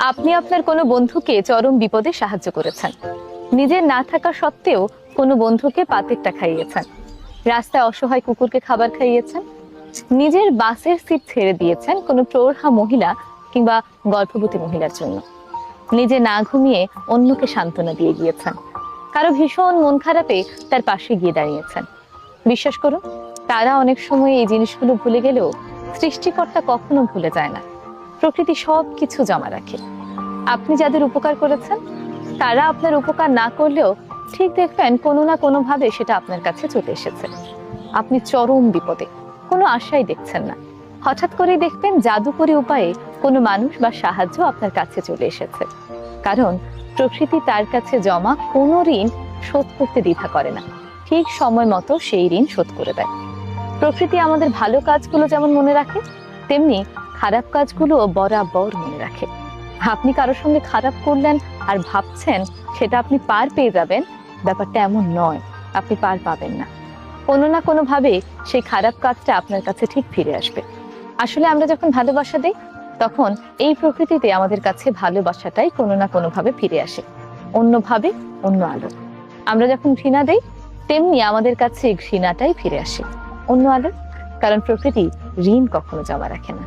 আপনি আপনার কোনো বন্ধুকে চরম বিপদে সাহায্য করেছেন। নিজের না থাকা সত্ত্বেও কোনো বন্ধুকে পাতেরটা খাইয়েছেন। রাস্তায় অসহায় কুকুরকে খাবার খাইয়েছেন। নিজের বাসের সিট ছেড়ে দিয়েছেন কোনো প্রৌঢ়া মহিলা কিংবা গর্ভবতী মহিলার জন্য। নিজে না ঘুমিয়ে অন্যকে সান্ত্বনা দিয়ে গিয়েছেন। কারো ভীষণ মন খারাপে তার পাশে গিয়ে দাঁড়িয়েছেন। বিশ্বাস করুন, তারা অনেক সময় এই জিনিসগুলো ভুলে গেলেও সৃষ্টিকর্তা কখনো ভুলে যায় না। প্রকৃতি সব কিছু জমা রাখে। আপনি যাদের উপকার করেছেন তারা আপনার উপকার না করলেও ঠিক দেখবেন কোনো না কোনো ভাবে সেটা আপনার কাছে চলে এসেছে। আপনি চরম বিপদে, কোনো আশাই দেখছেন না, হঠাৎ করেই দেখবেন জাদুকরী উপায়ে কোনো মানুষ বা সাহায্য আপনার কাছে চলে এসেছে। কারণ প্রকৃতি তার কাছে জমা কোনো ঋণ শোধ করতে দ্বিধা করে না, ঠিক সময় মতো সেই ঋণ শোধ করে দেয়। প্রকৃতি আমাদের ভালো কাজগুলো যেমন মনে রাখে, তেমনি খারাপ কাজগুলো বরাবর মনে রাখে। আপনি কারোর সঙ্গে খারাপ করলেন আর ভাবছেন সেটা আপনি পার পেয়ে যাবেন, ব্যাপারটা এমন নয়। আপনি পার পাবেন না। কোনো না কোনো ভাবে সেই খারাপ কাজটা আপনার কাছে ঠিক ফিরে আসবে। আসলে আমরা যখন ভালোবাসা দিই তখন এই প্রকৃতিতে আমাদের কাছে ভালোবাসাটাই কোনো না কোনো ভাবে ফিরে আসে, অন্যভাবে, অন্য আলো। আমরা যখন ঘৃণা দেই তেমনি আমাদের কাছে ঘৃণাটাই ফিরে আসে, অন্য আলো। কারণ প্রকৃতি ঋণ কখনো জমা রাখে না।